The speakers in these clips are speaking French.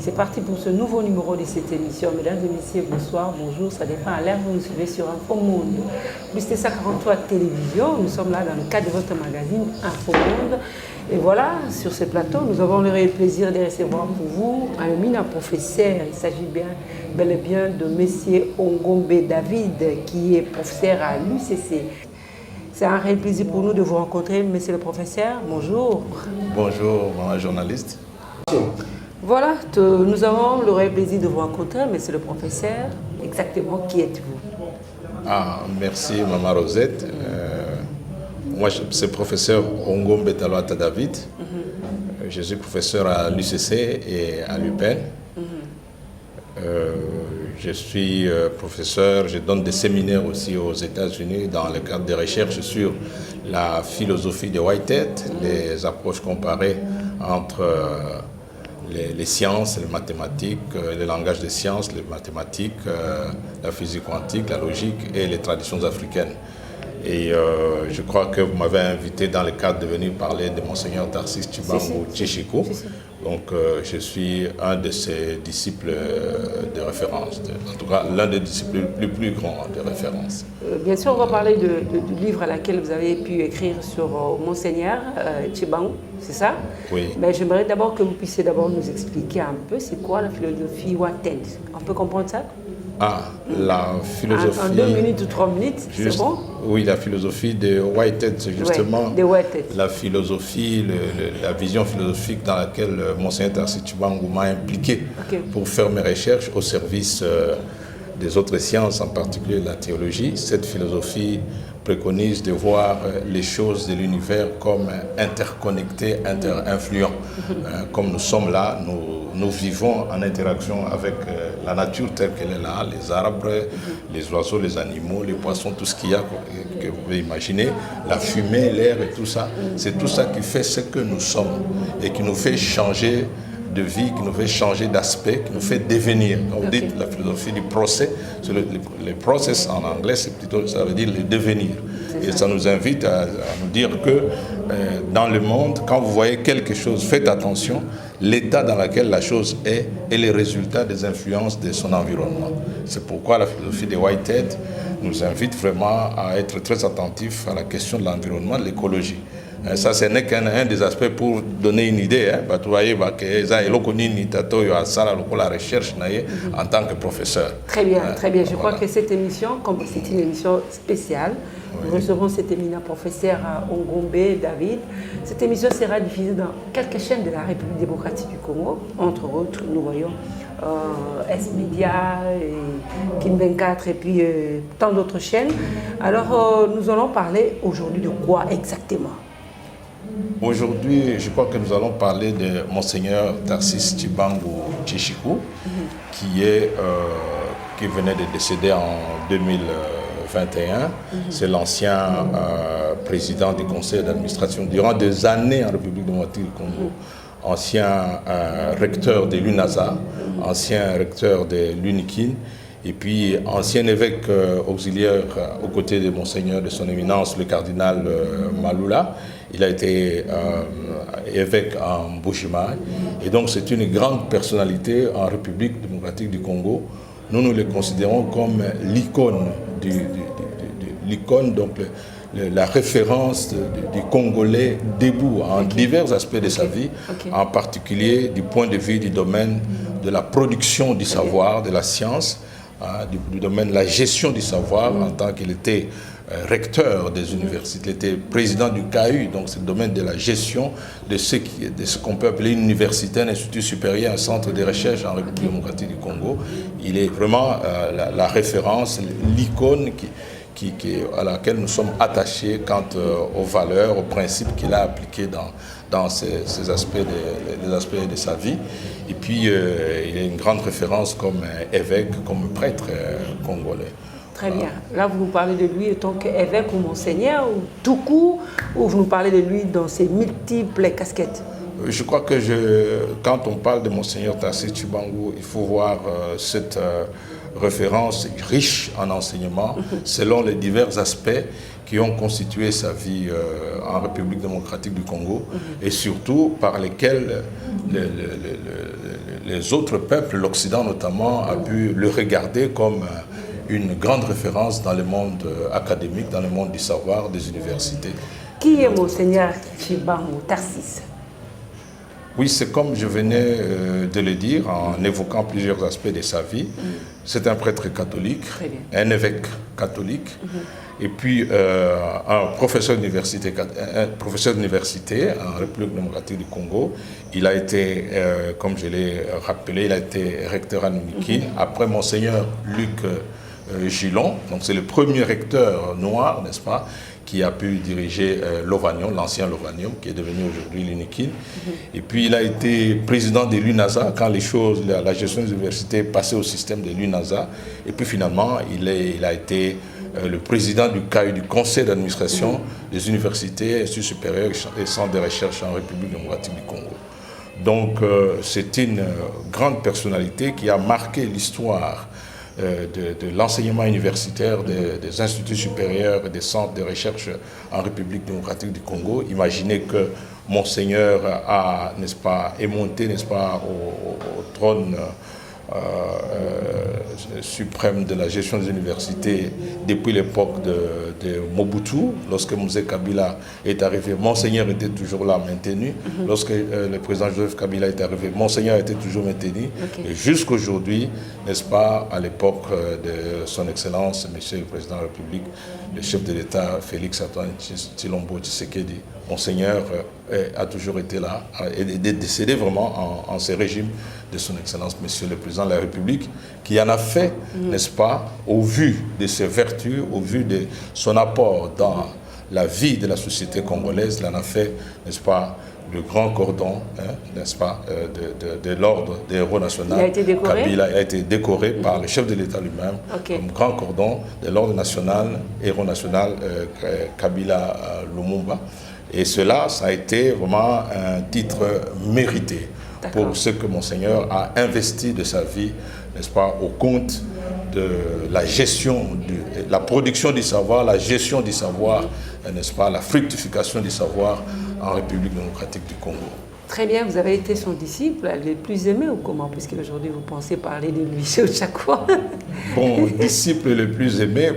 C'est parti pour ce nouveau numéro de cette émission. Mesdames et messieurs, bonsoir, bonjour, ça dépend à l'heure où vous nous suivez sur Infomonde. Plus de 143 télévision, nous sommes là dans le cadre de votre magazine Infomonde. Et voilà, sur ce plateau, nous avons le plaisir de recevoir pour vous un éminent professeur. Il s'agit bel et bien de M. Ongombe David, qui est professeur à l'UCC. C'est un réel plaisir pour nous de vous rencontrer, monsieur le professeur. Bonjour. Bonjour, maman journaliste. Voilà, nous avons le réel plaisir de vous rencontrer, monsieur le professeur. Exactement, qui êtes-vous? Merci, maman Rosette. Moi, c'est professeur Ongombe David. Je suis professeur à l'UCC et à l'UPenn. Je suis professeur, je donne des séminaires aussi aux États-Unis dans le cadre des recherches sur la philosophie de Whitehead, les approches comparées entre les sciences, les mathématiques, les langages des sciences, les mathématiques, la physique quantique, la logique et les traditions africaines. Et je crois que vous m'avez invité dans le cadre de venir parler de Monseigneur Tarcisse Tshibangou Tshishiko. Donc je suis un de ses disciples de référence, en tout cas l'un des disciples les plus grands de référence. Bien sûr, on va parler du livre à laquelle vous avez pu écrire sur Monseigneur Tshibangou, c'est ça? Oui. Mais j'aimerais d'abord que vous puissiez nous expliquer un peu c'est quoi la philosophie Whitehead. On peut comprendre ça? La philosophie... En 2 minutes ou 3 minutes, c'est bon? Oui, la philosophie de Whitehead, c'est justement la philosophie, la vision philosophique dans laquelle Monseigneur Tarcisse Tshibangou m'a impliqué pour faire mes recherches au service des autres sciences, en particulier la théologie. Cette philosophie préconise de voir les choses de l'univers comme interconnectées, interinfluents. Comme nous sommes là, nous vivons en interaction avec la nature telle qu'elle est là, les arbres, les oiseaux, les animaux, les poissons, tout ce qu'il y a que vous pouvez imaginer, la fumée, l'air et tout ça. C'est tout ça qui fait ce que nous sommes et qui nous fait changer de vie, qui nous fait changer d'aspect, qui nous fait devenir. Quand vous dites la philosophie du procès, le process en anglais, c'est plutôt, ça veut dire le devenir. Et ça nous invite à nous dire que dans le monde, quand vous voyez quelque chose, faites attention, l'état dans lequel la chose est et les résultats des influences de son environnement. C'est pourquoi la philosophie de Whitehead nous invite vraiment à être très attentifs à la question de l'environnement, de l'écologie. Ça, ce n'est qu'un des aspects pour donner une idée. Vous voyez que ça la recherche en tant que professeur. Très bien, très bien. Je crois que cette émission, comme c'est une émission spéciale, nous recevons cet éminent professeur Ongombe David. Cette émission sera diffusée dans quelques chaînes de la République démocratique du Congo. Entre autres, nous voyons S-Media, Kim 24 et puis tant d'autres chaînes. Alors, nous allons parler aujourd'hui de quoi exactement? Aujourd'hui, je crois que nous allons parler de Monseigneur Tarcisse Tshibangou Tshishiko, qui venait de décéder en 2021. C'est l'ancien président du conseil d'administration durant des années en République démocratique du Congo, ancien recteur de l'UNASA, ancien recteur de l'UNIKIN, et puis ancien évêque auxiliaire aux côtés de Monseigneur de son éminence, le cardinal Malula. Il a été évêque en Bushima. Et donc c'est une grande personnalité en République démocratique du Congo. Nous le considérons comme l'icône l'icône, donc la référence du Congolais debout en divers aspects de sa vie, en particulier du point de vue du domaine de la production du savoir, de la science, du domaine de la gestion du savoir, en tant qu'il était recteur des universités, il était président du CAU, donc c'est le domaine de la gestion de ce qu'on peut appeler une université, un institut supérieur, un centre de recherche en République démocratique du Congo. Il est vraiment la référence, l'icône à laquelle nous sommes attachés quant aux valeurs, aux principes qu'il a appliqués dans ces aspects de sa vie. Et puis, il est une grande référence comme évêque, comme prêtre congolais. Très bien. Là, vous nous parlez de lui en tant qu'évêque ou monseigneur, ou tout court, ou vous nous parlez de lui dans ses multiples casquettes? Je crois que quand on parle de Monseigneur Tarcisse Tshibangou, il faut voir cette référence riche en enseignement selon les divers aspects qui ont constitué sa vie en République démocratique du Congo et surtout par lesquels les autres peuples, l'Occident notamment, a pu le regarder comme une grande référence dans le monde académique, dans le monde du savoir, des universités. Qui est Monseigneur Tshibangou Tarcisse? Oui, c'est comme je venais de le dire en évoquant plusieurs aspects de sa vie. C'est un prêtre catholique, un évêque catholique, et puis un professeur d'université en République démocratique du Congo. Il a été, comme je l'ai rappelé, il a été recteur à Numiki, après Monseigneur Luc Gillon. Donc c'est le premier recteur noir, n'est-ce pas, qui a pu diriger l'Ovanium, l'ancien Lovanium, qui est devenu aujourd'hui l'UNIKIN. Et puis il a été président de l'UNASA quand la gestion des universités passait au système de l'UNASA. Et puis finalement, il a été le président du CAI, du conseil d'administration des universités, instituts supérieurs et centres de recherche en République démocratique du Congo. Donc c'est une grande personnalité qui a marqué l'histoire de l'enseignement universitaire des instituts supérieurs et des centres de recherche en République démocratique du Congo. Imaginez que Monseigneur est monté, n'est-ce pas, au trône suprême de la gestion des universités depuis l'époque de Mobutu. Lorsque Mzee Kabila est arrivé, Monseigneur était toujours là, maintenu. Lorsque le président Joseph Kabila est arrivé, Monseigneur était toujours maintenu. Et jusqu'aujourd'hui, n'est-ce pas, à l'époque de son Excellence, Monsieur le Président de la République, le chef de l'État, Félix Antoine Tshilombo Tshisekedi, Monseigneur a toujours été là, et est décédé vraiment en ce régime de son Excellence, Monsieur le Président de la République, qui en a fait, n'est-ce pas, au vu de ses vertus, au vu de son apport dans la vie de la société congolaise, il en a fait, n'est-ce pas, le grand cordon, n'est-ce pas, de l'ordre des héros nationaux. Il a été décoré. Kabila a été décoré par le chef de l'État lui-même, comme grand cordon de l'ordre national, héros national Kabila Lumumba. Et cela, ça a été vraiment un titre mérité pour ce que Monseigneur a investi de sa vie, n'est-ce pas, au compte de la gestion, la production du savoir, la gestion du savoir, n'est-ce pas, la fructification du savoir en République démocratique du Congo. Très bien, vous avez été son disciple le plus aimé ou comment? Puisqu'aujourd'hui vous pensez parler de lui chaque fois. Bon, disciple le plus aimé,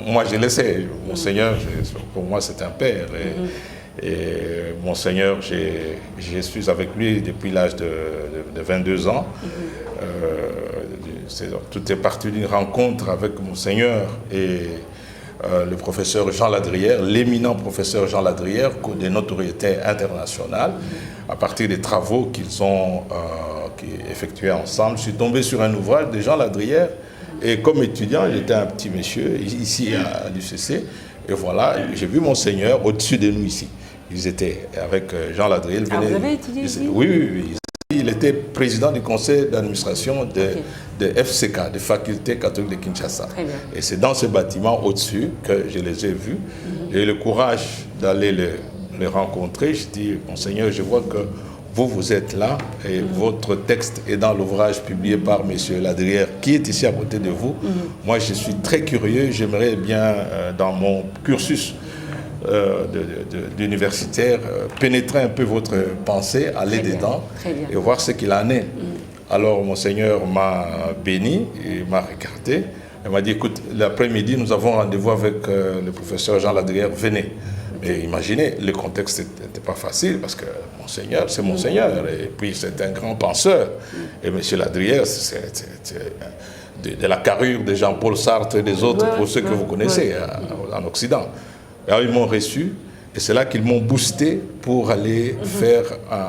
moi je le sais. Monseigneur, pour moi c'est un père. Et Monseigneur, je suis avec lui depuis l'âge de 22 ans. Tout est parti d'une rencontre avec Monseigneur et le professeur Jean Ladrière, l'éminent professeur Jean Ladrière, de notoriété internationale. À partir des travaux qu'ils ont effectués ensemble, je suis tombé sur un ouvrage de Jean Ladrière. Et comme étudiant, j'étais un petit monsieur ici à l'UCC. Et voilà, j'ai vu Monseigneur au-dessus de nous ici. Ils étaient avec Jean Ladrière. Vous avez étudié ici? Oui. Il était président du conseil d'administration de FCK, de Faculté catholique de Kinshasa. Et c'est dans ce bâtiment au-dessus que je les ai vus. J'ai eu le courage d'aller les rencontrer. Je dis, Monseigneur, je vois que vous êtes là et votre texte est dans l'ouvrage publié par M. Ladrière qui est ici à côté de vous. Moi, je suis très curieux. J'aimerais bien, dans mon cursus d'universitaire, pénétrer un peu votre pensée, aller dedans et voir ce qu'il en est. Alors, Monseigneur m'a béni, il m'a regardé. Il m'a dit, écoute, l'après-midi, nous avons rendez-vous avec le professeur Jean Ladrière, venez. Mais imaginez, le contexte n'était pas facile parce que Monseigneur, c'est Monseigneur. Et puis, c'est un grand penseur. Et M. Ladrière, c'est de la carrure de Jean-Paul Sartre et des autres, pour ceux que vous connaissez en Occident. Alors, ils m'ont reçu. Et c'est là qu'ils m'ont boosté pour aller faire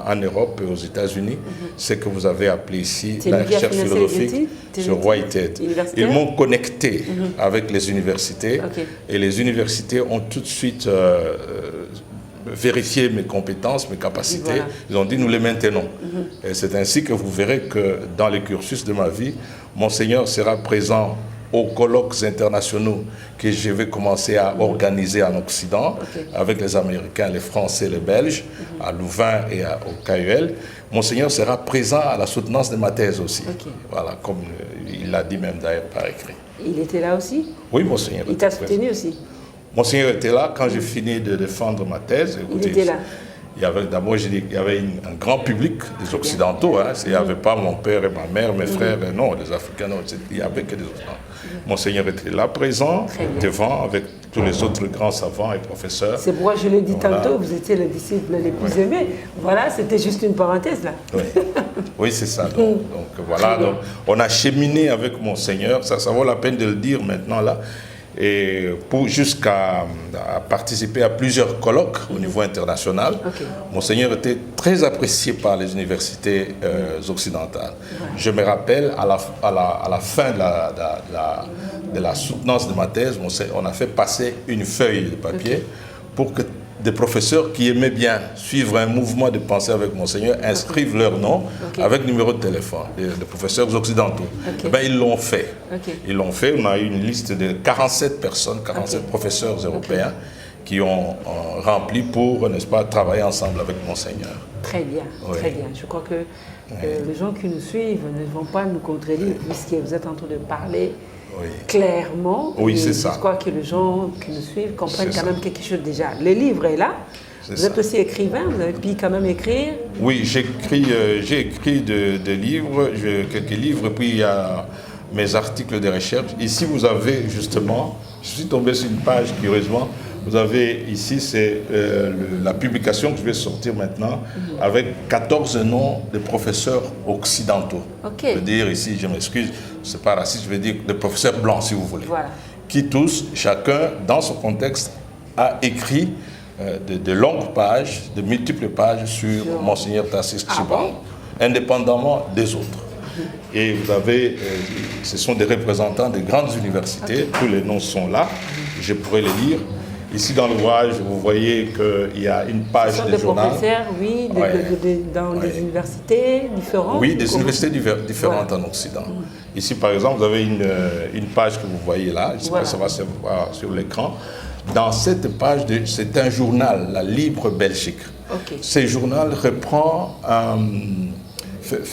en Europe et aux États-Unis ce que vous avez appelé ici la recherche philosophique sur Whitehead. Ils m'ont connecté avec les universités et les universités ont tout de suite vérifié mes compétences, mes capacités. Ils ont dit nous les maintenons. Et c'est ainsi que vous verrez que dans le cursus de ma vie, Monseigneur sera présent aux colloques internationaux que je vais commencer à organiser en Occident avec les Américains, les Français, les Belges, à Louvain et au KUL. Monseigneur sera présent à la soutenance de ma thèse aussi. Voilà, comme il l'a dit même d'ailleurs par écrit. Il était là aussi? Oui, Monseigneur. Il t'a soutenu aussi? Monseigneur était là quand j'ai fini de défendre ma thèse. Écoutez, il était là? D'abord, il y avait un grand public des Occidentaux. Hein. Il n'y avait pas mon père et ma mère, mes frères, non, les Africains, non, il n'y avait que des Occidentaux. Monseigneur était là, présent, devant, avec tous les autres grands savants et professeurs. C'est pourquoi je l'ai dit tantôt, vous étiez le disciple le plus aimé. Voilà, c'était juste une parenthèse là. Oui, c'est ça. Donc voilà, donc, on a cheminé avec Monseigneur, ça vaut la peine de le dire maintenant là. Et jusqu'à participer à plusieurs colloques au niveau international. Monseigneur était très apprécié par les universités occidentales. Je me rappelle, à la fin de la soutenance de ma thèse, on a fait passer une feuille de papier pour que des professeurs qui aimaient bien suivre un mouvement de pensée avec Monseigneur inscrivent leur nom avec numéro de téléphone, des professeurs occidentaux. Ben, ils l'ont fait. Ils l'ont fait. On a eu une liste de 47 personnes, 47 professeurs européens qui ont rempli pour, n'est-ce pas, travailler ensemble avec Monseigneur. Très bien, très bien. Je crois que les gens qui nous suivent ne vont pas nous contredire puisque vous êtes en train de parler clairement. Oui, c'est ça. Je crois que les gens qui nous suivent comprennent quand même quelque chose déjà. Le livre est là. Vous êtes aussi écrivain, vous avez pu quand même écrire. Oui, j'ai écrit des livres, quelques livres, et puis il y a mes articles de recherche. Ici, vous avez justement, je suis tombé sur une page, curieusement, vous avez ici, c'est la publication que je vais sortir maintenant, avec 14 noms de professeurs occidentaux. Je veux dire ici, je m'excuse, c'est pas raciste, je veux dire de professeurs blancs, si vous voulez. Voilà. Qui tous, chacun, dans son contexte, a écrit de longues pages, de multiples pages sur Monseigneur Tarcisse Tshibangou, indépendamment des autres. Et vous avez, ce sont des représentants des grandes universités, tous les noms sont là, je pourrais les lire. Ici dans l'ouvrage, vous voyez qu'il y a une page de journal. Des professeurs, oui, dans des universités différentes. Oui, des universités différentes en Occident. Ici, par exemple, vous avez une page que vous voyez là, je sais pas si ça va se voir sur l'écran. Dans cette page, c'est un journal, la Libre Belgique. Ce journal reprend,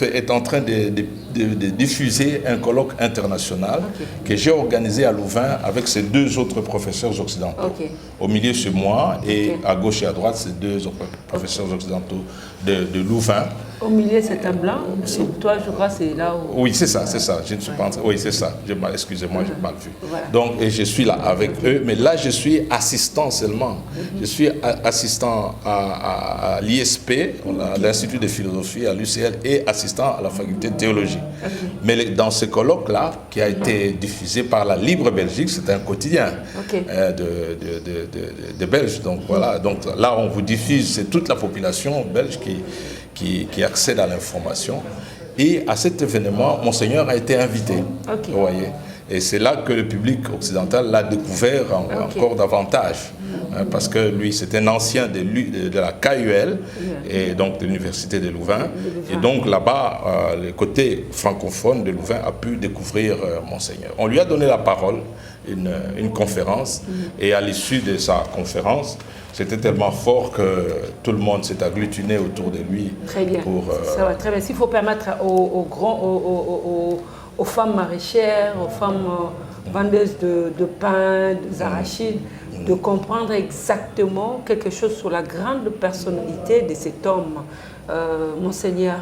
est en train de diffuser un colloque international que j'ai organisé à Louvain avec ces deux autres professeurs occidentaux. Au milieu, c'est moi, et à gauche et à droite, c'est deux autres professeurs occidentaux de Louvain. Au milieu, c'est un blanc. Toi, je crois, c'est là où... Oui, c'est ça, c'est ça. Je ne suis pas en train... Oui, c'est ça. Excusez-moi, j'ai mal vu. Donc, et je suis là avec eux, mais là, je suis assistant seulement. Je suis assistant à l'ISP, l'Institut de philosophie, à l'UCL, et assistant à la faculté de théologie. Mais dans ce colloque-là, qui a été diffusé par la Libre Belgique, c'est un quotidien de Belges. Donc, voilà. Donc, là, on vous diffuse, c'est toute la population belge qui accède à l'information. Et à cet événement, Monseigneur a été invité. Vous voyez. Et c'est là que le public occidental l'a découvert encore davantage. Parce que lui, c'est un ancien de la KUL, et donc de l'Université de Louvain. Et donc là-bas, le côté francophone de Louvain a pu découvrir Monseigneur. On lui a donné la parole, une conférence, et à l'issue de sa conférence, c'était tellement fort que tout le monde s'est agglutiné autour de lui. Très bien. Ça va très bien. S'il faut permettre aux femmes maraîchères, aux femmes vendeuses de pain, d'arachides, de comprendre exactement quelque chose sur la grande personnalité de cet homme, Monseigneur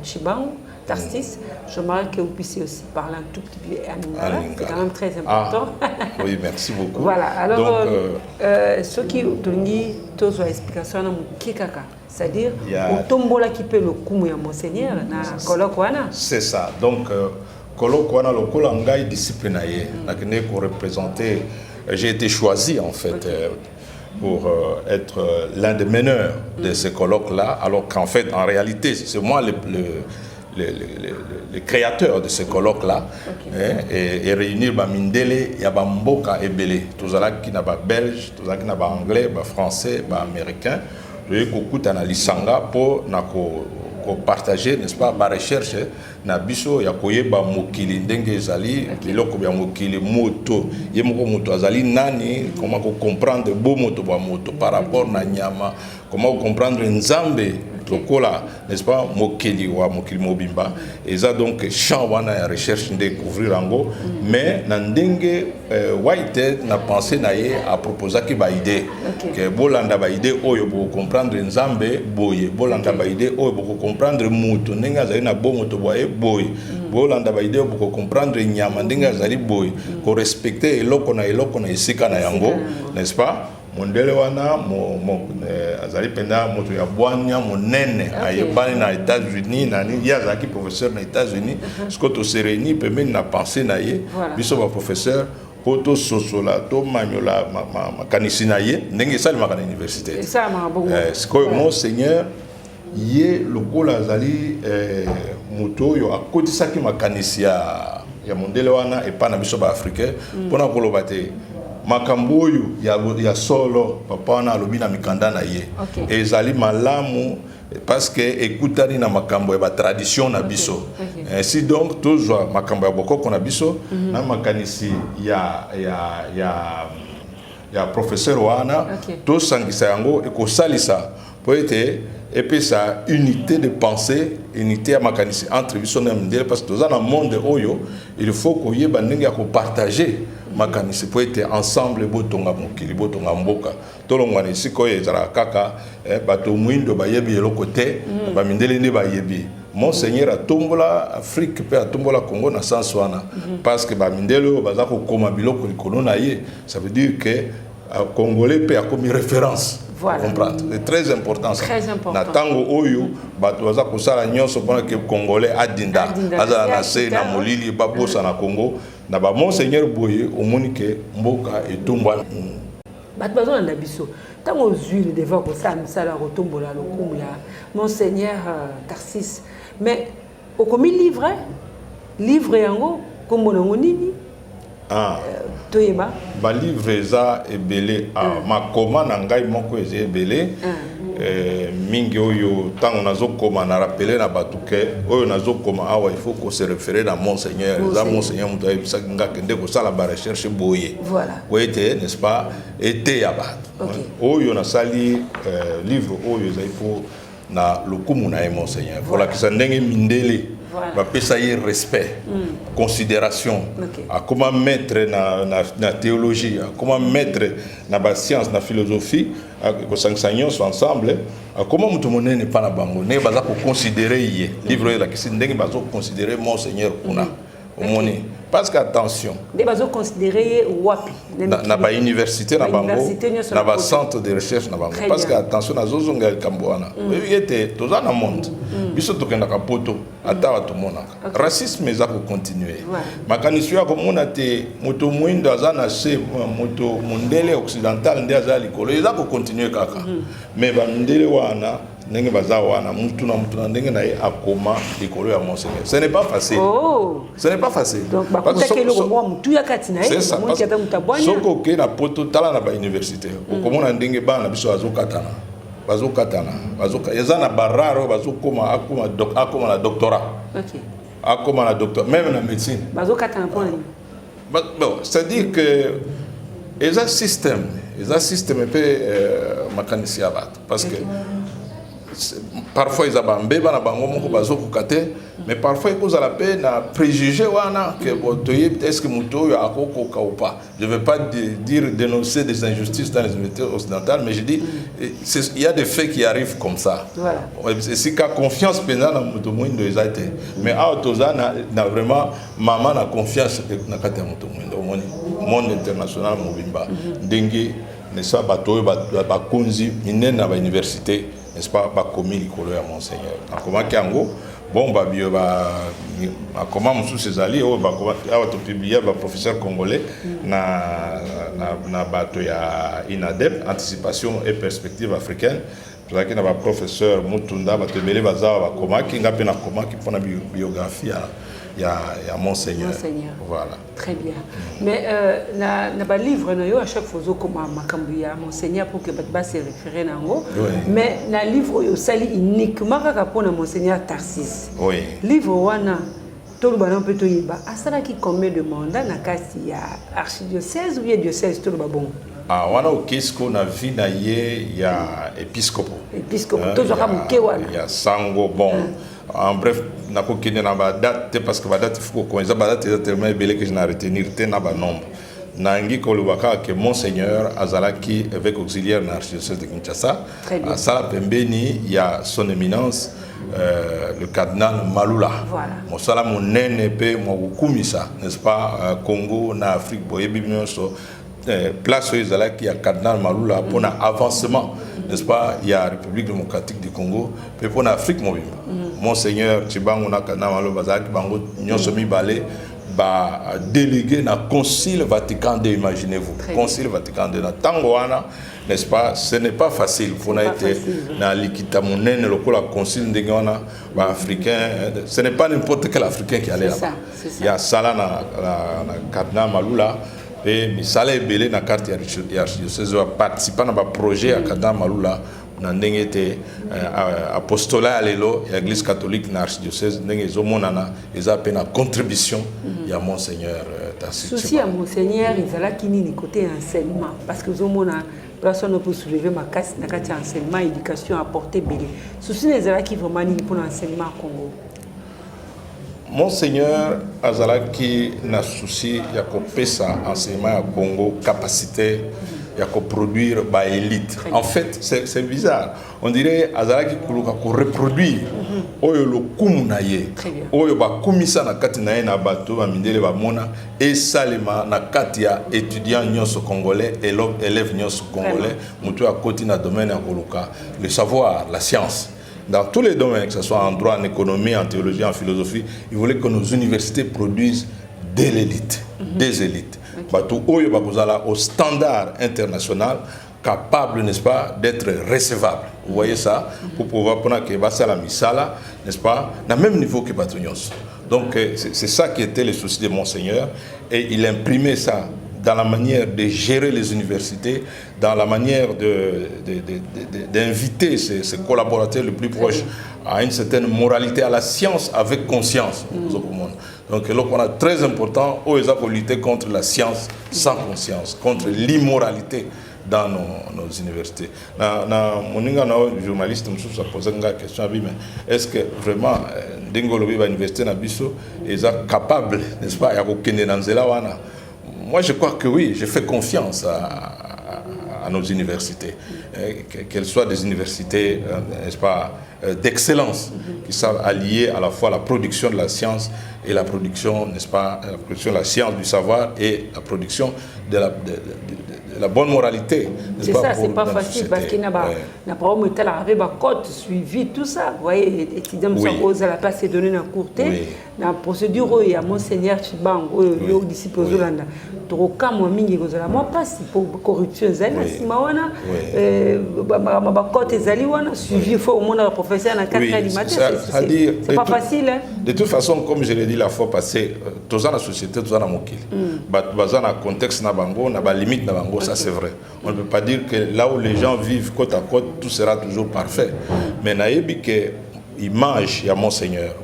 Tshibangou Tarcisse. J'aimerais que vous puissiez aussi parler un tout petit peu à Lingala. C'est quand même très important. Oui, merci beaucoup. Voilà. Alors, ce qui est une explication, c'est-à-dire, au tombola qui peut le coup de Monseigneur, na colloque. C'est ça. Donc, colloque, le colloque disciplinaire, pour représenter. J'ai été choisi en fait pour être l'un des meneurs de ces colloques-là, alors qu'en fait, en réalité, c'est moi le créateur de ces colloques-là, et réunir Mindele, Yabamboka et Belé, tous ceux qui n'ont pas belge, tous ceux qui n'ont pas anglais, français, américain, et beaucoup d'analysanga pour partager, n'est-ce pas, ma recherche na biso ya koyeba mokili ndenge ezali biloko ya mokili moto ye moko moto azali nani, comment comprendre bo moto ba moto par rapport na nyama, comment comprendre nzambe lokola n'est-ce pas mokeli mobimba et ça donc champ wana ya recherche de découvrir ango mais na ndenge Whitehead na pensé na ye a proposé ki ba idée que bolanda ba idée oyo pour comprendre nzambe boye bolanda ba idée oyo pour comprendre mutu ndenge azali na bo moto boye boye bolanda ba idée pour comprendre nyama ndenge azali boye ko respecter eloko na esika na yango n'est-ce pas mondele wana azali penda moto ya bwanya monene ayebani na États-Unis na ni yazaki professeur na États-Unis ce que to sereni pembeni na pensée na ye biso ba professeur poto sosola to manyola makanisi na ye ndenge sali makana université ça ma bongo ce que monseigneur ye lokola azali moto yo akotisaki makanisi ya mondele wana epa na biso ba africain pona koloba te makambo oyo ya solo papa na alobi na mikanda na ye ezali malamu parce que ekutani na makambo ya ba tradition na biso ainsi donc tozwa makambo ya bokoko na biso na makanisi ya professeur wana to sangisa yango ekosalisa po ete epesa unité de pensée unité ya makanisi entre biso na mindele parce que toza na monde oyo il faut koyeba ndenge ya kopartager makanisi po ete ensemble botonga mokili botonga mboka tolongwana esika oyo ezalaka kaka bato mwindo bayebi eloko te bamindele nde bayebi monseigneur atombola Afrique pe atombola Congo na sens wana parce que bamindele oyo baza kokoma biloko likolo na ye ça veut dire que congolais pe akomi référence. Voilà. C'est très important ça. Très important. Na tango oyo bato baza kosala nyonso pona ke congolais adinda aza na se na molili babosa na Congo na ba monseigneur boye omoni ke mboka etumbwa bato bazo na biso tango zuile devant ko sa misala rotombola lokumu ya monseigneur Tarsis mais okomi livre yango kombo nango nini toyeba ba livre za ebele makoma na ngai moko eze ebele mingi oyo tango nazokoma na rappeler na batuke oyo nazokoma awa il faut qu'on se référer na monseigneur za monseigneur muto ayebisa ngakende kosala ba recherche boye oete n'est-ce pas ete ya bato oyo nasali livre oyo ezali po na lokumu na ye monseigneur voilà que ça ndenge mindele bapesa ye respect considération à comment mettre na théologie à comment mettre na ba science na philosophie ko sangisa nyonso ensemble comment mutu monene pa na bango ne baza ko considérer ye livre la kisi ndenge bazo considérer monseigneur kuna omoni parce que attention de bazo considérer wapi na ba université na bango na ba centre de recherche na bango parce que attention na zozonga kamboana yete toza na monde biso tokenda ka poto ata watu monaka racisme eza ko continuer makanisi ya ko mona te moto mwindo aza na se moto mondele occidental ndi aza likolo eza ko continuer kaka mais ba ndele wana ndenge baza wana mutu na ndenge na ye akoma likolo ya monseigneur ce n'est pas facile ce n'est pas facile donc parce que le roi mutu ya katina ye mo kiata mutabwanya soko ke na poto tala na ba université okomona ndenge bana biso azokatana eza na bararo bazokoma akoma na doctorat akoma na doctorat même na médecine bazokatana pour ni bon c'est-à-dire que eza système pe makanisi ya bato parce que parfois ils abambé bana bango moko bazokuka te mais parfois ils la peine na préjugé wana que botoye est-ce que muto yo akokoka ou pas je veux pas dire dénoncer des injustices dans les universités occidentales mais je dis il y a des faits qui arrivent comme ça voilà c'est ka confiance pénale na muto mwindo ezate mais autoza na vraiment maman na confiance na kata muto mwindo monde international mobimba ndenge ne sa bato ba konzi minene na ba université n'est-ce pas bakomi likolo ya monseigneur akoma kiango bon babio akoma musu sezali o bakoma awa to publier ba professeur congolais na bato ya INADEP anticipation et perspective africaine parce na ba professeur Mutunda batebele bazawa bakoma kinga pe na koma ki pona biographie ya monseigneur. Voilà. Très bien. Mais na ba livre no yo à chaque fois comme makambu ya monseigneur pour que ba se référer nango. Mais na livre yo sali uniquement kaka pona monseigneur Tarsis. Oui. Livre wana tout le ballon peut y ba asala qui combien de mandats na kasi ya archidiocèse ou bien diocèse tout le bon. Ah, wana okesko na vie na ye ya épiscopo. Épiscopo, toujours à Mukewana. Il y a Sango, bon. En bref, na ko kende na ba date parce que ba date il faut qu'on ait ba date tellement belé que je n'ai retenir te na ba nombre. Nangi kolubaka que monseigneur Azalaki évêque auxiliaire na archidiocèse de Kinshasa. À Sala Pembeni, il y a son éminence le cardinal Malula. Voilà. Mon sala mon nene pe mo kumisa, n'est-ce pas, Congo na Afrique boye bibinyoso. Place où il y a cardinal Malula pour l'avancement, n'est-ce pas, il y a la République démocratique du Congo, puis pour l'Afrique mobile. Monseigneur Tchibango na cardinal Malula Bazaki Bango Nyosomi Balé ba délégué na Concile Vatican II, imaginez-vous. Concile Vatican II na Tangoana, n'est-ce pas, ce n'est pas facile. Il faut être dans l'Ikita Monene, le Concile de Ghana, africain, ce n'est pas n'importe quel Africain qui allait là-bas. Il y a Sala na cardinal Malula. Et misala ebele na carte ya archidiocèse va participer na ba projet à Cardinal Malula na ndenge te apostolat à l'élo et l'église catholique na archidiocèse ndenge ezomonana eza pe na contribution ya monseigneur Tarcisse. Souci à monseigneur ezala kini ni côté enseignement parce que zomona personne ne peut soulever ma casse na kati enseignement éducation apporter belé. Souci ezala ki vraiment ni pour l'enseignement au Congo. Monseigneur Azalaki n'a souci ya kopesa enseignement à Congo capacité ya produire ba élite. En fait, c'est bizarre. On dirait Azalaki kuluka ko reproduire oyo lo kumunaye. Oyo ba kumisa na kati na na bato ba mindele ba mona et salema na kati ya étudiants nyonso congolais et élèves nyonso congolais mutu a koti na domaine ya kuluka le savoir, la science. Dans tous les domaines, que ce soit en droit, en économie, en théologie, en philosophie, ils voulaient que nos universités produisent de l'élite, des élites. Au standard international, capable, n'est-ce pas, d'être recevable. Vous voyez ça, pour pouvoir prendre que la misala, n'est-ce pas, dans le même niveau que Batunios. Donc, c'est ça qui était le souci de Monseigneur, et il imprimait ça dans la manière de gérer les universités, dans la manière d'inviter ses collaborateurs les plus proches à une certaine moralité, à la science avec conscience. Donc, là, on a très important, on a lutter contre la science sans conscience, contre l'immoralité dans nos universités. Mon journaliste me pose une question, est-ce que vraiment, Dengolobi va université na biso est capable, n'est-ce pas, moi, je crois que oui, je fais confiance à nos universités, qu'elles soient des universités, n'est-ce pas, d'excellence, qui sont alliées à la fois à la production de la science et la production, n'est-ce pas, la production de la science, du savoir et la production de la bonne moralité. C'est ça, c'est pas facile parce qu'il n'y a pas de code suivi, tout ça. Vous voyez, les étudiants sont à la place de donner un cours. Dans la procédure, il y a Monseigneur Tchibango, il y a des disciples Zolanda. Troca moi mingi kozala moi pas si pour corruption zali sima wana ba côté zali wana suivi faut au moins la professeur na 4 heures du matin c'est pas facile hein? De toute façon comme je l'ai dit la fois passée tous dans la société tous dans mokili bazana na contexte na bango na ba limite na bango ça c'est vrai on ne peut pas dire que là où les gens vivent côte à côte tout sera toujours parfait mais nayebi que image ya Monseigneur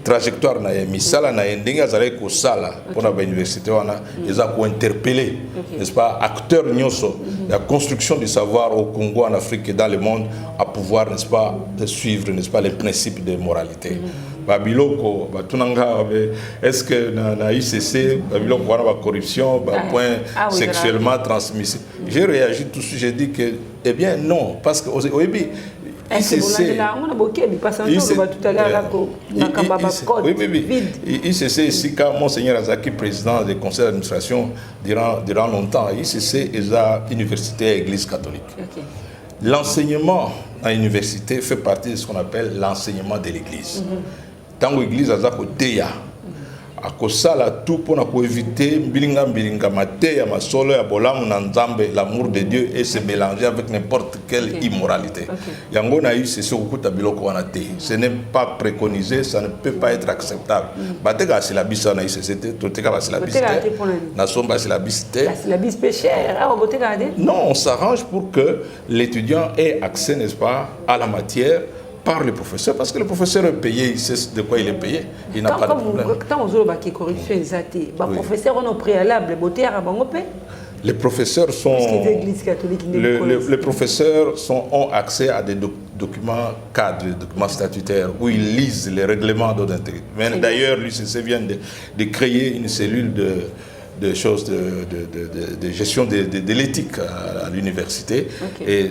trajectoire na misala na ndenge azali ko sala pour la université wana eza ko interpeller n'est-ce pas acteurs nyonso la construction du savoir au Congo en Afrique et dans le monde à pouvoir n'est-ce pas suivre n'est-ce pas les principes de moralité babiloko batunanga est-ce que na ICC babiloko wana ba corruption ba point sexuellement transmissible j'ai réagi tout de suite j'ai dit que eh bien non parce que oyebi ICC ici quand Monseigneur Azaki président du conseil d'administration durant longtemps ICC est la université et église catholique. L'enseignement à l'université fait partie de ce qu'on appelle l'enseignement de l'église. Tant que l'église a Teya à kosala tout pour éviter bilinga maté ma solo ya bolamu na nzambe l'amour de Dieu et se mélanger avec n'importe quelle immoralité. Yango na c'est ce que biloko wana te. Ce n'est pas préconisé, ça ne peut pas être acceptable. Bateka c'est la bise na ICCT, toteka ba c'est la bise. Na somba c'est la bise. La bise péché, non, on s'arrange pour que l'étudiant ait accès, n'est-ce pas, à la matière par le professeur, parce que le professeur est payé, il sait de quoi il est payé, il n'a pas de problème. Quand on a corruption, le professeur on a préalable, Les professeurs ont accès à des documents cadres, des documents statutaires, où ils lisent les règlements d'ordre intérieur. D'ailleurs, l'UCC vient de créer une cellule de choses de gestion de l'éthique à l'université. Et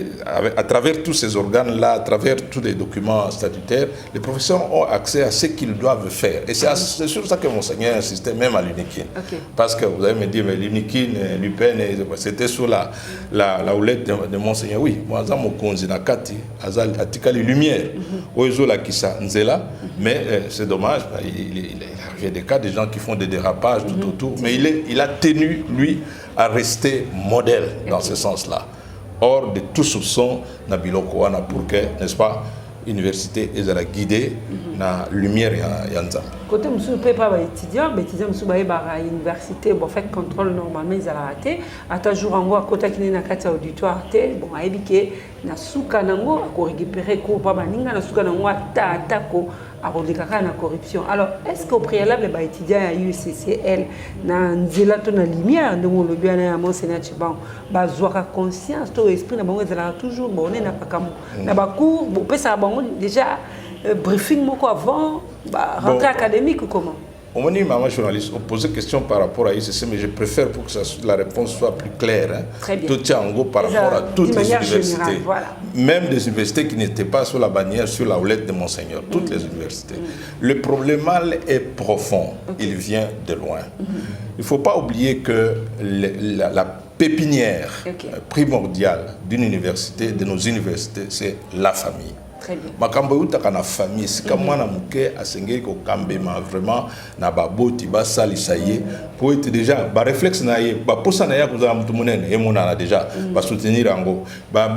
à travers tous ces organes-là, à travers tous les documents statutaires, les professeurs ont accès à ce qu'ils doivent faire. Et c'est sur ça que Monseigneur insistait même à l'UNIKIN. Parce que vous allez me dire, mais l'UNIKIN, l'UPEN, c'était sous la houlette de Monseigneur. Oui, moi, j'ai mon Nakati, Atikali Lumière, Oezola Kisa Nzela, mais c'est dommage, il arrive des cas, des gens qui font des dérapages tout autour, mais il a tenu, lui, à rester modèle dans ce sens-là. Hors de tout soupçon, Nabilo Kouana, pour que, n'est-ce pas, l'université est guidée dans la lumière et Yanza. Côté monsieur prépare les étudiants monsieur à l'université, bon fait contrôle normalement ils ont raté. À ta jour en gros à côté qui n'est na kati auditoire bon a ébiqué na suka nango à récupérer cours pas baninga na suka nango ta ko à redécarer la corruption. Alors est-ce qu'au préalable les étudiants à UCCL na nzela to na lumière ndongo le bien na Monseigneur Tchiban ba zoaka conscience to esprit na bango ezala toujours bon on est na pakamo na ba cours bon pesa bango déjà briefing moko avant rentrée académique ou comment? On m'a dit, maman journaliste, on posait question par rapport à ICC, mais je préfère pour que la réponse soit plus claire. Très bien. Tout en gros par rapport à toutes les universités. Générale, voilà. Même des universités qui n'étaient pas sur la bannière, sur la houlette de Monseigneur. Toutes les universités. Le problème est profond. Il vient de loin. Il ne faut pas oublier que la pépinière primordiale d'une université, de nos universités, c'est la famille. Makambo utaka na famille sika mwana muke asengeli ko kambema vraiment na baboti basalisa ye pour être déjà ba réflexe na ye ba posa na ya kuzala mutu munene emona na déjà ba soutenir yango ba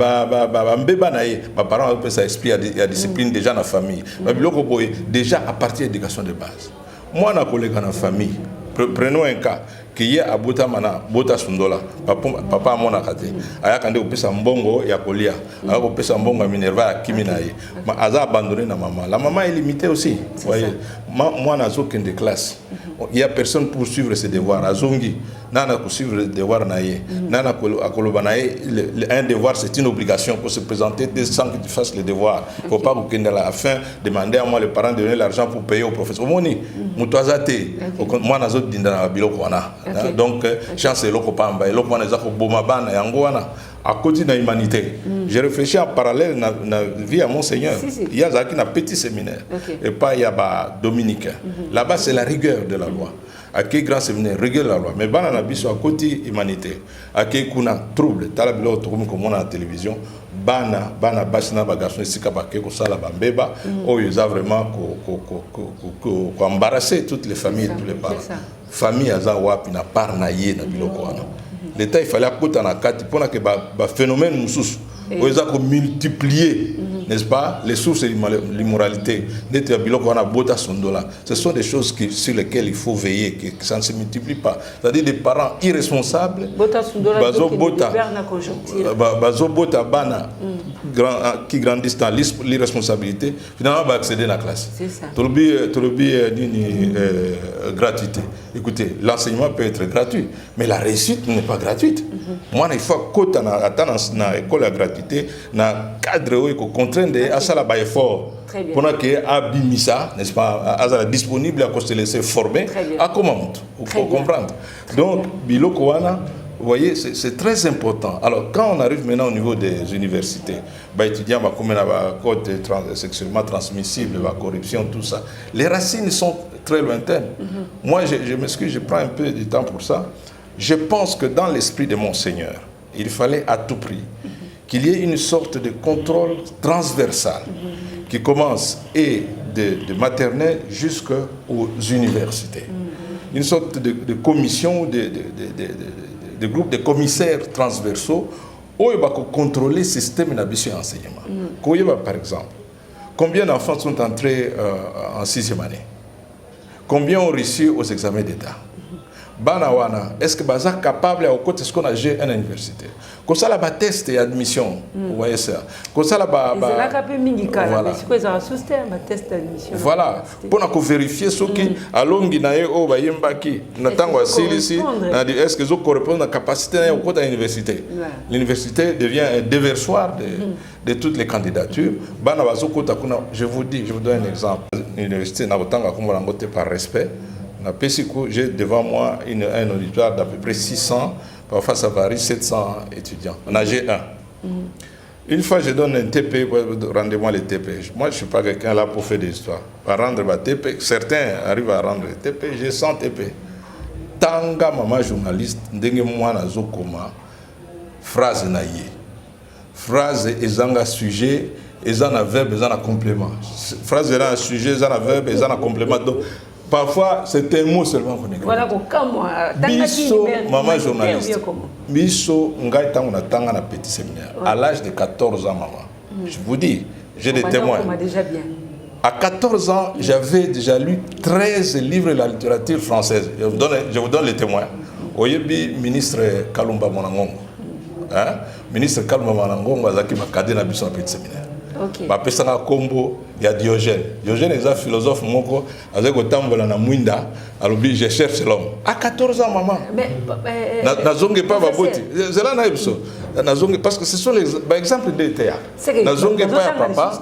mbeba na ye ba parents peut ça esprit ya discipline déjà na famille ba biloko boye déjà à partir de l'éducation de base mwana kolega na famille. Prenons un cas qui est à Bota Sundola, papa mon akate, ayakande opesa mbongo ya kolia, ayako opesa mbongo ya Minerva ya Kiminaye, ma aza abandonné na maman. La maman est limitée aussi, voyez. Moi nazo kende classe. Il y a personne pour suivre ses devoirs. Azongi, nana pour suivre les devoirs naye, nana akoloba naye, un devoir c'est une obligation pour se présenter sans que tu fasses les devoirs. Il ne faut pas que à la fin demander à moi les parents de donner l'argent pour payer au professeur. Moni, mutoazate, moi nazo dindana biloko wana. Donc chance loko pamba, loko wana zako bomabana yangoana. À côté de l'humanité, j'ai réfléchi en parallèle na vie à Monseigneur. Il y a un petit séminaire, et pas il y a dominicain. Là-bas, c'est la rigueur de la loi. À quel grand séminaire, rigueur de la loi. Mais dans la biso à côté de l'humanité, à quel kuna trouble, talabilo comme on a la télévision, bana basina bagarson ici kabake ko sala bambeba, oh ils ont vraiment ko embarrasser toutes les familles, tous les parents. Famille azawa pina parnaye na biloko wana. L'État, il fallait accoter en akati pour que le phénomène nous multiplier, n'est-ce pas, les sources de l'immoralité. Ce sont des choses sur lesquelles il faut veiller, que ça ne se multiplie pas. C'est-à-dire des parents irresponsables, qui grandissent dans l'irresponsabilité, finalement, va accéder à la classe. C'est ça. Gratuité. Écoutez, l'enseignement peut être gratuit, mais la réussite n'est pas gratuite. Moi, il faut que attendre dans l'école à gratuité, dans le cadre où il faut contraindre à ça là effort. Pour que Abimisa, n'est-ce pas, disponible à cause de laisser former, à comment il faut comprendre. Donc, Biloko Wana, vous voyez, c'est très important. Alors, quand on arrive maintenant au niveau des universités, étudiants, comme la code sexuellement transmissible, la corruption, tout ça, les racines sont très lointaines. Moi, je m'excuse, je prends un peu de temps pour ça. Je pense que dans l'esprit de Monseigneur, il fallait à tout prix qu'il y ait une sorte de contrôle transversal qui commence de maternelle jusqu'aux universités. Une sorte de commission, de groupe de commissaires transversaux où il va contrôler le système d'enseignement. Par exemple, combien d'enfants sont entrés en 6e année? Combien ont réussi aux examens d'État? Banawana, est-ce que Baza capable à côté ce qu'on a géré à l'université? Comme ça, là, test et admission. Vous voyez ça? Comme ça, là, voilà. Pour vérifier ce qui a longue nae au Bayembaki, n'attend à ici, est-ce que ça correspond à la capacité à l'université? L'université devient un déversoir de toutes les candidatures. Je vous dis, je vous donne un exemple. L'université n'a autant qu'à par respect. J'ai devant moi un auditoire d'à peu près 600, parfois ça varie, 700 étudiants. On a G1. Une fois, je donne un TP, rendez-moi les TP. Moi, je ne suis pas quelqu'un là pour faire des histoires. Pour rendre ma TP, certains arrivent à rendre les TP, j'ai 100 TP. Tanga, maman journaliste, ndenge moi na zokoma, phrase na yé. Phrase ezanga sujet, ezana verbe, ezana complément. Phrase ezana sujet, ezana verbe, ezana complément. Donc, parfois, c'est un mot seulement qu'on écrit. Voilà, Bisso, maman journaliste. Bisso, ngai tanga na tanga na petit séminaire. À l'âge de 14 ans, maman. Je vous dis, j'ai des témoins. À 14 ans, j'avais déjà lu 13 livres de la littérature française. Je vous donne les témoins. Oyebi, ministre Kalumba Monangongo. Ministre Kalumba Monangongo, Azaki Makade na biso na petit séminaire. Bapesanga kombo ya Diogène. Diogène est un philosophe moko, avec otambola na mwinda, alobi je cherche l'homme. À 14 ans maman. Nazonge pas baboti. C'est là na ebso. Nazonge parce que ce sont les exemples de théâtre. Nazonge pas papa.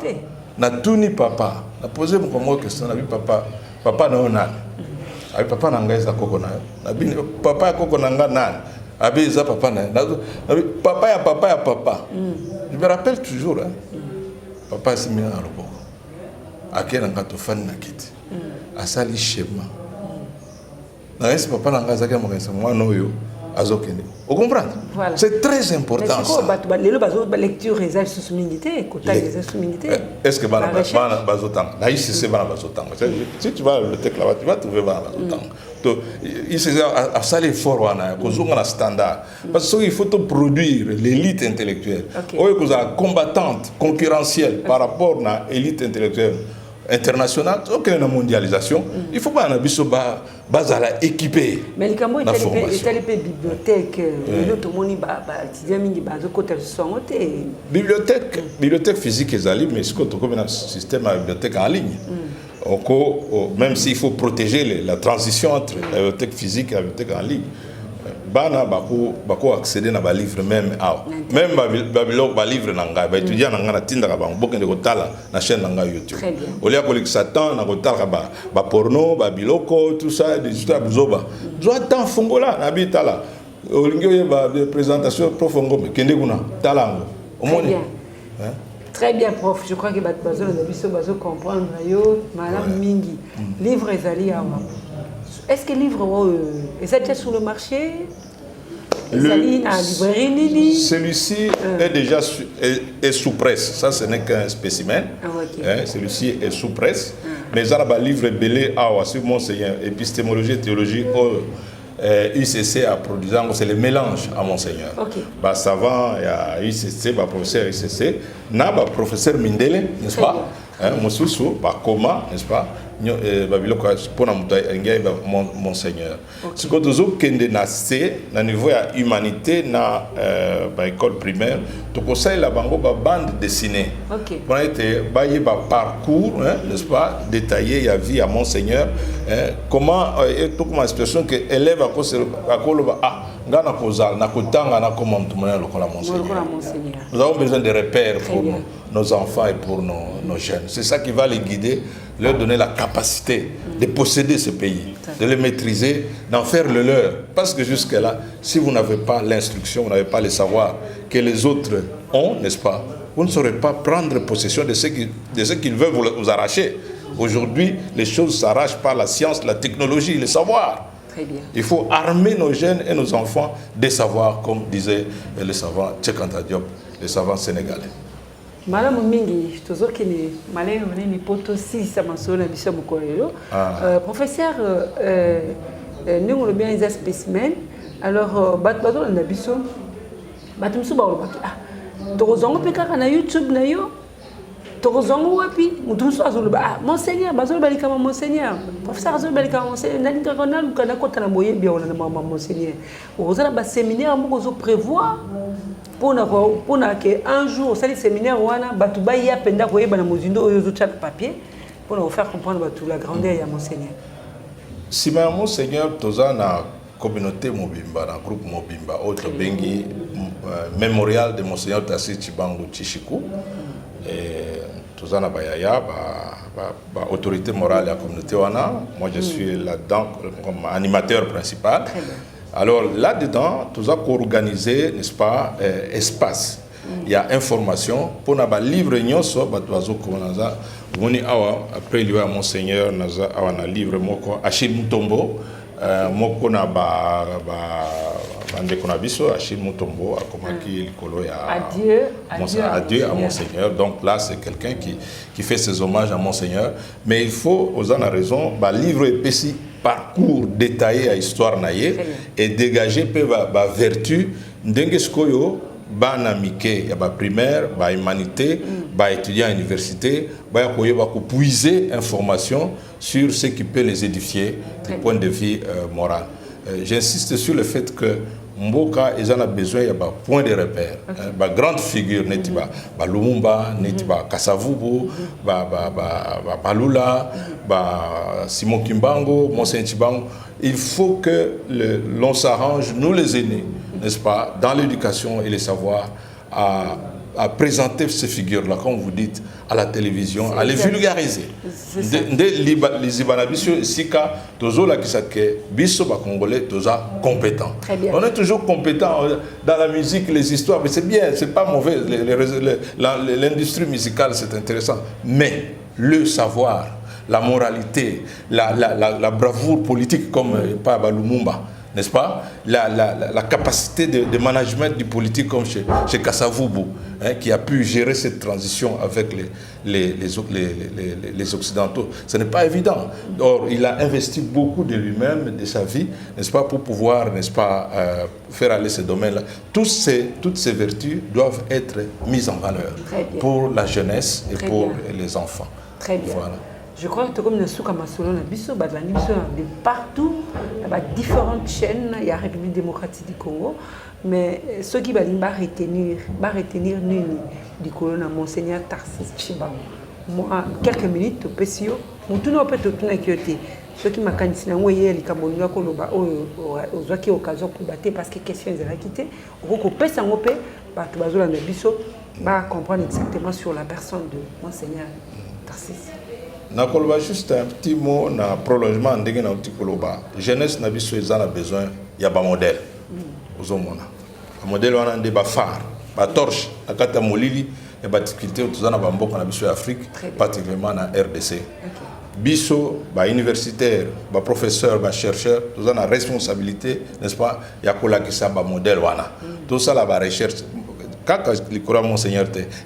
Na tuni papa. Na posé mon question na bi papa. Papa na onana. Abi papa na ngaisa kokona. Na bi papa kokona ngana. Abi za papa na. Papa ya papa ya papa. Je me rappelle toujours hein. Papa s'est mis dans le bord. À quel endroit tu fais na kiti? À sali schéma. Na esse papa na ngaza kama ngasa mwana oyo azokende. Vous comprenez? Voilà. C'est très important. Mais les lecture réserve sous militaire, côté réserve sous militaire. Est-ce que bana bazotang? Là ici c'est bana bazotang. Si tu vas le texte là-bas, tu vas trouver bana bazotang. Donc il s'est à sali fort wana, kozonga na standard. Parce que il faut produire l'élite intellectuelle. Oyo koza combattante, concurrentielle par rapport à l'élite intellectuelle internationale, aucune mondialisation, il faut pas un abisso bazala équipé. Mais les Camerounais étaient les bibliothèques, bibliothèque physique et ali, mais ce qu'on trouve dans le système de bibliothèque en ligne. Même s'il faut protéger la transition entre la bibliothèque physique et la bibliothèque en ligne. Bana bako accéder na ba livre même babilo ba livre nanga ba étudiant nanga na tinda ba bokende ko tala na chaîne nanga YouTube olia ko satan na ko tala ba porno ba biloko tout ça des histoires buzoba doit tant fongola na bitala olingo ba présentation profongo kende kuna talango omoni Très bien, prof. Je crois que bazo comprendre yo madame mingi livre ezali awa. Est-ce que le livre est déjà sur le marché? Celui-ci est déjà sous presse. Ça, ce n'est qu'un spécimen. Celui-ci est sous presse. Mais il y a un livre belé à Monseigneur, épistémologie et théologie UCC a produit, c'est le mélange à Monseigneur. Savant, il y a UCC, professeur UCC, na professeur Mindele, n'est-ce pas? Monsoussou, Koma, n'est-ce pas? Monseigneur. Ce que nous avons na niveau de humanité na école primaire, tu conseilles la bande dessinée. Pour être parcours, n'est-ce pas, détaillé, il y a vie à Monseigneur. Comment toute ma situation que élève à cause Ngana Kozal, Nakotanga, Nakomantumana, Monseigneur. Nous avons besoin de repères pour nos enfants et pour nos jeunes. C'est ça qui va les guider, leur donner la capacité de posséder ce pays, de le maîtriser, d'en faire le leur. Parce que jusque-là, si vous n'avez pas l'instruction, vous n'avez pas le savoir que les autres ont, n'est-ce pas, vous ne saurez pas prendre possession de ce qu'ils veulent vous arracher. Aujourd'hui, les choses s'arrachent par la science, la technologie, le savoir. Très bien. Il faut armer nos jeunes et nos enfants des savoirs, comme disait le savant Cheikh Anta Diop, le savant sénégalais. Madame Mingi, professeur, nous avons bien des spécimens. Alors, YouTube Tokozongo wapi, mutuso azoloba monseigneur, bazoloba likama monseigneur. Professeur azoloba likama monseigneur, nani kakona lukana kota na moye bia ona na mama monseigneur. Ozala ba séminaire moko zo prévoir pour que un jour ça les séminaire wana batu ba ya penda koyeba na mozindo oyo zo tchana papier pour nous faire comprendre batu la grandeur ya monseigneur. Si ma monseigneur toza na communauté mobimba na groupe mobimba autre bengi mémorial de monseigneur Tacite Tshibangou Tshishiko. Tozana Bayaya, autorité morale de la communauté wana. Moi je suis là-dedans comme animateur principal. Alors là-dedans, tout ça organisé, n'est-ce pas, espace. Il y a information pour na ba livre nyonso batwazo konaza. Woni awa après lui à monseigneur naza awa na livre moko Achille Mutombo moko na ba bande konabiso Achille Mutombo akomaki likolo ya adieu à monseigneur. Donc là c'est quelqu'un qui fait ses hommages à monseigneur, mais il faut aux en a raison ba livre épais parcours détaillé à histoire naie et dégager peu ba vertu ndenge skoyo bana mike ya ba primaire ba humanité ba étudiant à université ba koyeba ko puiser information sur ce qui peut les édifier du point de vue moral. J'insiste sur le fait que Mboka ils en a besoin ya ba point de repère ba grande figure netiba ba Lumumba netiba Kasavubu ba Palula ba Simon Kimbango Monseigneur Tshibangou. Il faut que l'on s'arrange nous les aînés, n'est-ce pas, dans l'éducation et les savoirs à présenter ces figures-là, comme vous dites, à la télévision, à les vulgariser. Les Ibanabisio, Sika, Tozo la Kisake, Bisso, Congolais, Toza compétent. On est toujours compétent dans la musique, les histoires, mais c'est bien, c'est pas mauvais. L'industrie musicale, c'est intéressant. Mais le savoir, la moralité, la bravoure politique comme Paba Lumumba, n'est-ce pas, la capacité de management du politique comme chez Kasavubu, hein, qui a pu gérer cette transition avec les Occidentaux. Ce n'est pas évident. Or, il a investi beaucoup de lui-même, de sa vie, n'est-ce pas, pour pouvoir, n'est-ce pas, faire aller ces domaines-là. Toutes ces vertus doivent être mises en valeur pour la jeunesse et pour les enfants. Très bien. Voilà. Je crois que comme nous sommes de partout, il y a différentes chaînes, il y a la République démocratique du Congo, mais ceux qui vont retenir du colonel Monseigneur Tacite Tshibangou. Moi, quelques minutes, au PCO, je peut ceux qui m'ont candidaté, ils ont occasion pour battre parce que question est quitté. On va comprendre exactement sur la personne de Monseigneur Tacite. Nakoloba juste un petit mot na prolongement ndenge na utikoloba jeunesse na biso ezana besoin ya ba modèle ozomona ba modèle wana nde ba phare ba torche akata molili ya ba difficulté tozana ba mboka na biso ya Afrique particulièrement na RDC biso ba universitaire ba professeur ba chercheur tozana responsabilité n'est-ce pas ya kolakisa ba modèle wana tout ça la ba recherche.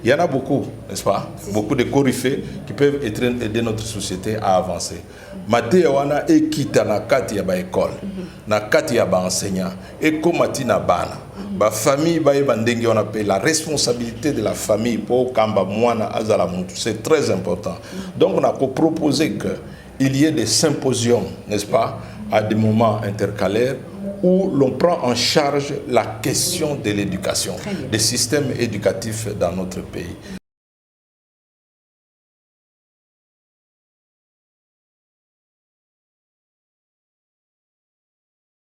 Il y en a beaucoup, n'est-ce pas? Beaucoup de coryphées qui peuvent aider notre société à avancer. Maté wana ekita na kati ya ba école, na kati ya ba enseignant, et komati na bana. Ba famille ba ndenge on appelle la responsabilité de la famille pour kamba mwana azala mutu, c'est très important. Donc on a proposé que il y ait des symposiums, n'est-ce pas, à des moments intercalaires où l'on prend en charge la question de l'éducation, des systèmes éducatifs dans notre pays.